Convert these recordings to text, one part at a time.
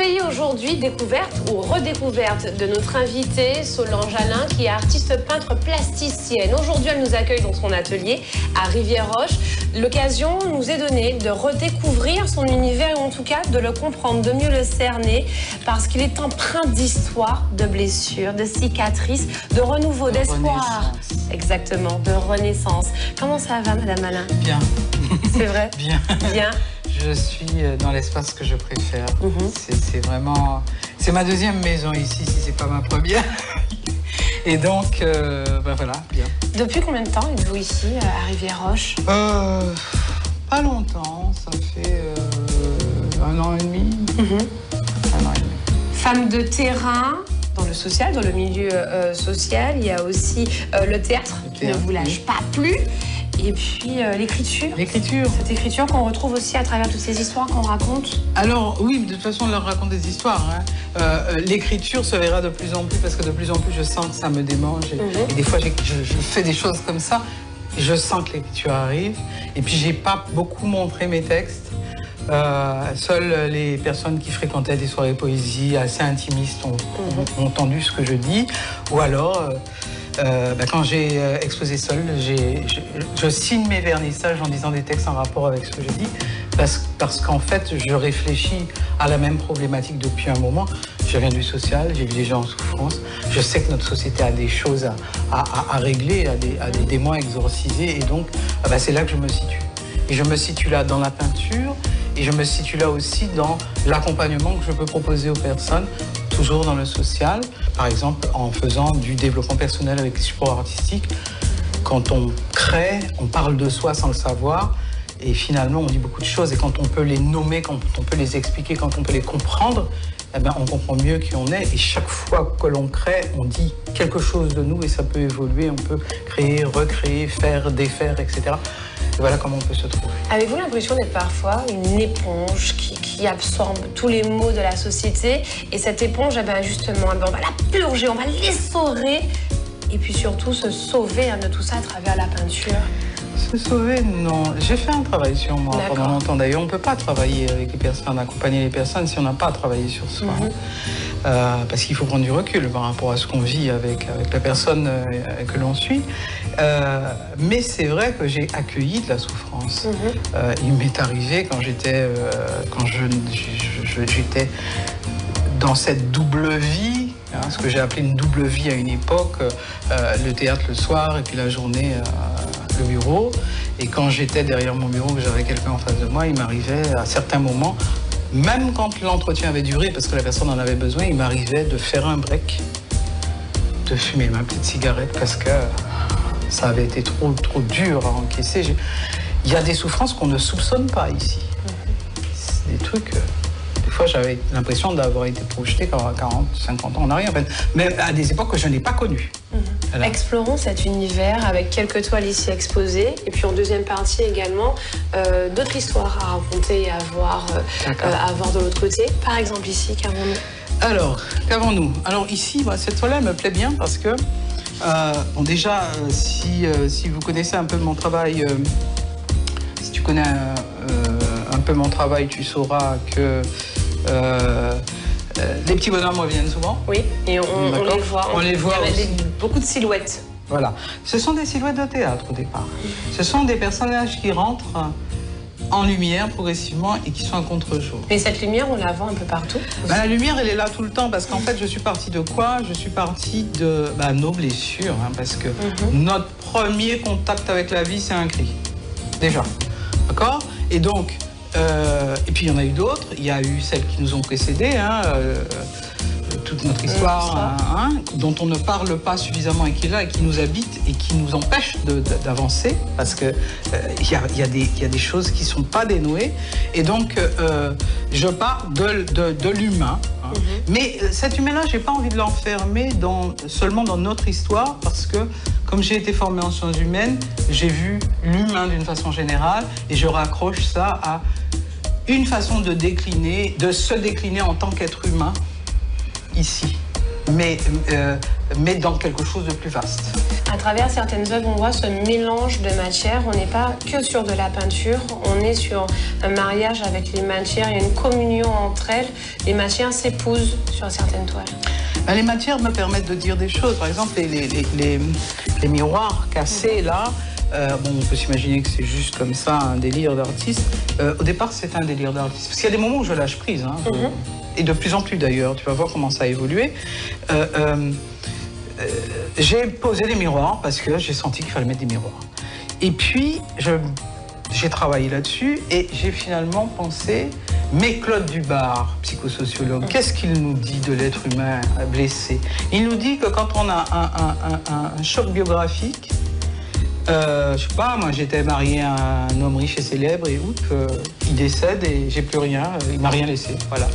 pays aujourd'hui, découverte ou redécouverte de notre invitée Solange Alain, qui est artiste peintre plasticienne. Aujourd'hui, elle nous accueille dans son atelier à Rivière-Roche. L'occasion nous est donnée de redécouvrir son univers et en tout cas de le comprendre, de mieux le cerner, parce qu'il est empreint d'histoire, de blessures, de cicatrices, de renouveau, d'espoir. Exactement, de renaissance. Comment ça va, Madame Alain? Bien. C'est vrai? Bien. Bien. Je suis dans l'espace que je préfère. C'est vraiment... C'est ma deuxième maison ici, si c'est pas ma première. Et donc, ben voilà, bien. Depuis combien de temps êtes-vous ici, à Rivière-Roche? Pas longtemps, ça fait 1 an et demi. 1 an et demi. Femme de terrain, dans le social, dans le milieu social, il y a aussi le théâtre qui ne vous lâche pas plus. Et puis l'écriture. L'écriture. Cette écriture qu'on retrouve aussi à travers toutes ces histoires qu'on raconte. Alors oui, de toute façon, on leur raconte des histoires. Hein. L'écriture se verra de plus en plus parce que de plus en plus, je sens que ça me démange. Et des fois, je fais des choses comme ça. Et je sens que l'écriture arrive. Et puis, j'ai pas beaucoup montré mes textes. Seules les personnes qui fréquentaient des soirées poésie assez intimistes ont entendu ce que je dis. Ou alors... quand j'ai exposé seul, je signe mes vernissages en disant des textes en rapport avec ce que je dis, parce qu'en fait, je réfléchis à la même problématique depuis un moment. Je viens du social, j'ai vu des gens en souffrance. Je sais que notre société a des choses à régler, a des démons à exorciser, et donc c'est là que je me situe. Et je me situe là dans la peinture, et je me situe là aussi dans l'accompagnement que je peux proposer aux personnes, toujours dans le social, par exemple en faisant du développement personnel avec les supports artistiques. Quand on crée, on parle de soi sans le savoir, et finalement on dit beaucoup de choses, et quand on peut les nommer, quand on peut les expliquer, quand on peut les comprendre, eh bien, on comprend mieux qui on est, et chaque fois que l'on crée, on dit quelque chose de nous, et ça peut évoluer, on peut créer, recréer, faire, défaire, etc. Et voilà comment on peut se trouver. Avez-vous l'impression d'être parfois une éponge qui absorbe tous les maux de la société, et cette éponge, justement, on va la purger, on va l'essorer, et puis surtout se sauver de tout ça à travers la peinture? Se sauver, non. J'ai fait un travail sur moi pendant longtemps. D'ailleurs, on ne peut pas travailler avec les personnes, accompagner les personnes si on n'a pas travaillé sur soi. Parce qu'il faut prendre du recul par rapport à ce qu'on vit avec la personne que l'on suit. Mais c'est vrai que j'ai accueilli de la souffrance. Il m'est arrivé quand j'étais j'étais dans cette double vie, ce que j'ai appelé une double vie à une époque, le théâtre le soir et puis la journée le bureau. Et quand j'étais derrière mon bureau, que j'avais quelqu'un en face de moi, il m'arrivait à certains moments, même quand l'entretien avait duré, parce que la personne en avait besoin, il m'arrivait de faire un break, de fumer ma petite cigarette, parce que ça avait été trop dur à encaisser. Il y a des souffrances qu'on ne soupçonne pas ici. C'est des trucs... Des fois, j'avais l'impression d'avoir été projeté 40, 50 ans en arrière, mais à des époques que je n'ai pas connues. Voilà. Explorons cet univers avec quelques toiles ici exposées, et puis en deuxième partie également, d'autres histoires à raconter et à voir de l'autre côté. Par exemple ici, qu'avons-nous? Alors, qu'avons-nous? Alors ici, cette toile-là me plaît bien parce que, bon, déjà, si vous connaissez un peu mon travail, si tu connais un peu mon travail, tu sauras que les petits bonhommes reviennent souvent. Oui, et on les voit. On les voit il y a aussi. Beaucoup de silhouettes. Voilà. Ce sont des silhouettes de théâtre au départ. Ce sont des personnages qui rentrent en lumière progressivement et qui sont à contre-jour. Mais cette lumière, on la voit un peu partout. La lumière, elle est là tout le temps parce qu'en fait, je suis partie de quoi? Je suis partie de nos blessures, parce que notre premier contact avec la vie, c'est un cri. Déjà. D'accord? Et donc, et puis il y en a eu d'autres. Il y a eu celles qui nous ont précédées, toute notre histoire, dont on ne parle pas suffisamment et qui est là et qui nous habite et qui nous empêche d'avancer parce que il y a des choses qui ne sont pas dénouées. Et donc, je pars de l'humain. Mais cet humain-là, je n'ai pas envie de l'enfermer seulement dans notre histoire parce que, comme j'ai été formée en sciences humaines, j'ai vu l'humain d'une façon générale et je raccroche ça à une façon de se décliner en tant qu'être humain ici, mais dans quelque chose de plus vaste. À travers certaines œuvres, on voit ce mélange de matières. On n'est pas que sur de la peinture, on est sur un mariage avec les matières. Il y a une communion entre elles. Les matières s'épousent sur certaines toiles. Les matières me permettent de dire des choses. Par exemple, les miroirs cassés, là, bon, on peut s'imaginer que c'est juste comme ça un délire d'artiste. Au départ, c'est un délire d'artiste. Parce qu'il y a des moments où je lâche prise, hein, et de plus en plus d'ailleurs. Tu vas voir comment ça a évolué. J'ai posé des miroirs parce que j'ai senti qu'il fallait mettre des miroirs. Et puis, j'ai travaillé là-dessus et j'ai finalement pensé, mais Claude Dubar, psychosociologue, qu'est-ce qu'il nous dit de l'être humain blessé? Il nous dit que quand on a un choc biographique, je sais pas, moi j'étais marié à un homme riche et célèbre et il décède et j'ai plus rien, il m'a rien laissé, voilà.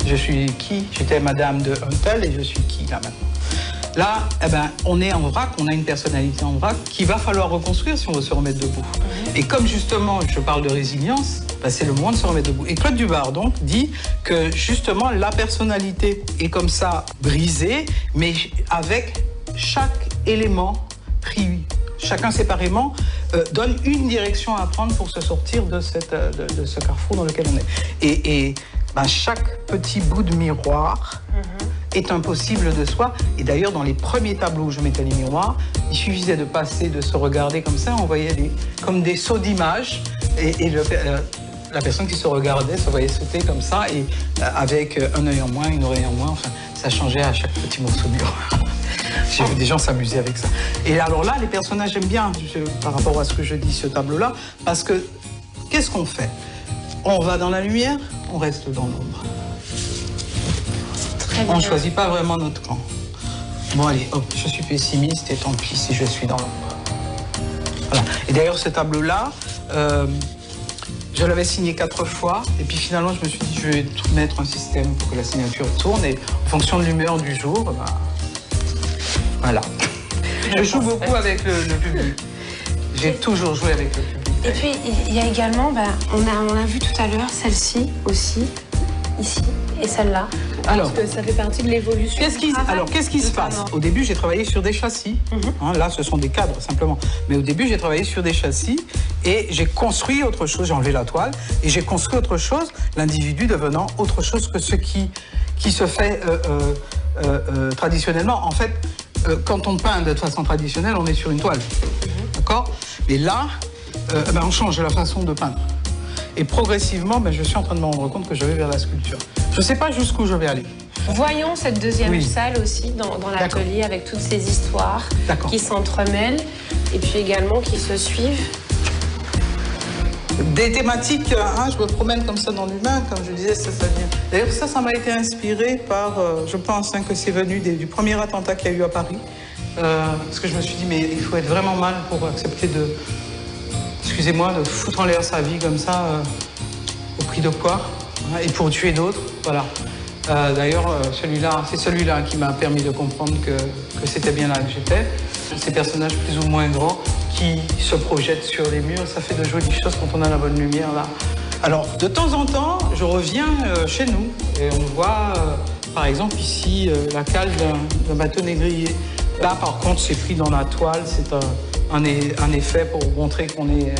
Je suis qui? J'étais madame de Huntel et je suis qui là maintenant? Là, eh ben, on est en vrac, on a une personnalité en vrac qu'il va falloir reconstruire si on veut se remettre debout. Et comme justement, je parle de résilience, ben, c'est le moment de se remettre debout. Et Claude Dubar, donc, dit que justement, la personnalité est comme ça brisée, mais avec chaque élément pris, chacun séparément, donne une direction à prendre pour se sortir de ce carrefour dans lequel on est. Et ben, chaque petit bout de miroir est impossible de soi. Et d'ailleurs, dans les premiers tableaux où je mettais les miroirs, il suffisait de passer, de se regarder comme ça, on voyait comme des sauts d'images, et la personne qui se regardait se voyait sauter comme ça, et avec un œil en moins, une oreille en moins, enfin, ça changeait à chaque petit morceau de miroir. J'ai vu des gens s'amuser avec ça. Et alors là, les personnages, j'aime bien, par rapport à ce que je dis, ce tableau-là, parce que, qu'est-ce qu'on fait? On va dans la lumière, on reste dans l'ombre. On ne choisit pas vraiment notre camp. Bon, allez, hop, je suis pessimiste et tant pis si je suis dans l'ombre. Voilà. Et d'ailleurs, ce tableau-là, je l'avais signé 4 fois. Et puis finalement, je me suis dit, je vais mettre un système pour que la signature tourne. Et en fonction de l'humeur du jour, bah, voilà. Je joue beaucoup avec le public. J'ai toujours joué avec le public. Et puis, il y a également, on a vu tout à l'heure, celle-ci aussi, ici, et celle-là. Alors, parce que ça fait partie de l'évolution. Qu'est-ce qui se passe? Au début, j'ai travaillé sur des châssis. Là, ce sont des cadres, simplement. Mais au début, j'ai travaillé sur des châssis et j'ai construit autre chose. J'ai enlevé la toile et j'ai construit autre chose, l'individu devenant autre chose que ce qui se fait traditionnellement. En fait, quand on peint de façon traditionnelle, on est sur une toile. D'accord? Mais là, on change la façon de peindre. Et progressivement, je suis en train de me rendre compte que je vais vers la sculpture. Je ne sais pas jusqu'où je vais aller. Voyons cette deuxième salle aussi dans l'atelier avec toutes ces histoires qui s'entremêlent et puis également qui se suivent. Des thématiques, je me promène comme ça dans l'humain, comme je disais, ça vient. D'ailleurs, ça m'a été inspiré par, je pense que c'est venu du premier attentat qu'il y a eu à Paris. Parce que je me suis dit, mais il faut être vraiment mal pour accepter de, excusez-moi, de foutre en l'air sa vie comme ça, au prix de quoi, et pour tuer d'autres, voilà. D'ailleurs, c'est celui-là qui m'a permis de comprendre que c'était bien là que j'étais. Ces personnages plus ou moins grands qui se projettent sur les murs, ça fait de jolies choses quand on a la bonne lumière là. Alors, de temps en temps, je reviens chez nous et on voit, par exemple ici, la cale d'un bateau négrier. Là, par contre, c'est pris dans la toile, c'est un effet pour montrer qu'on est...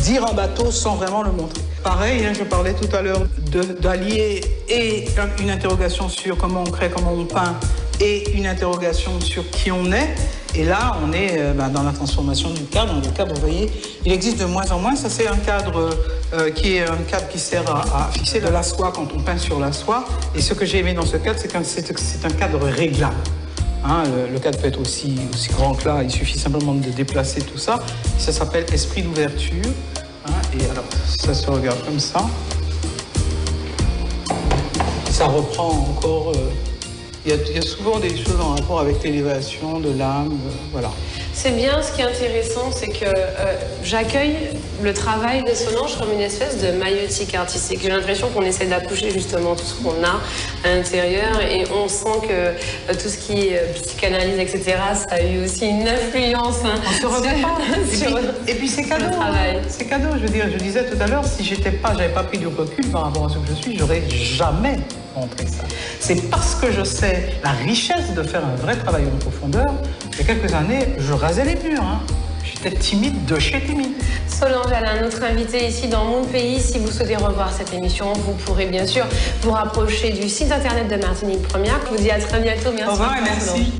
dire un bateau sans vraiment le montrer. Pareil, je parlais tout à l'heure d'allier et une interrogation sur comment on crée, comment on peint, et une interrogation sur qui on est. Et là, on est dans la transformation du cadre. Le cadre, vous voyez, il existe de moins en moins. Ça, c'est un cadre qui est un cadre qui sert à fixer de la soie quand on peint sur la soie. Et ce que j'ai aimé dans ce cadre, c'est que c'est un cadre réglable. Le cadre peut être aussi grand que là, il suffit simplement de déplacer tout ça. Ça s'appelle esprit d'ouverture. Et alors, ça se regarde comme ça. Ça reprend encore... Il y a souvent des choses en rapport avec l'élévation de l'âme, voilà. C'est bien, ce qui est intéressant, c'est que j'accueille le travail de Solange comme une espèce de maïeutique artistique. J'ai l'impression qu'on essaie d'accoucher justement tout ce qu'on a à l'intérieur et on sent que tout ce qui est psychanalyse, etc., ça a eu aussi une influence. On se remet pas. Et puis c'est cadeau. C'est cadeau, je veux dire. Je disais tout à l'heure, si j'avais pas pris du recul par rapport à ce que je suis, j'aurais jamais montrer ça. C'est parce que je sais la richesse de faire un vrai travail en profondeur. Il y a quelques années, je rasais les murs. Hein. J'étais timide de chez timide. Solange Alain, notre invitée ici dans Mon Pays. Si vous souhaitez revoir cette émission, vous pourrez bien sûr vous rapprocher du site internet de Martinique Première. Je vous dis à très bientôt. Merci. Au revoir et merci.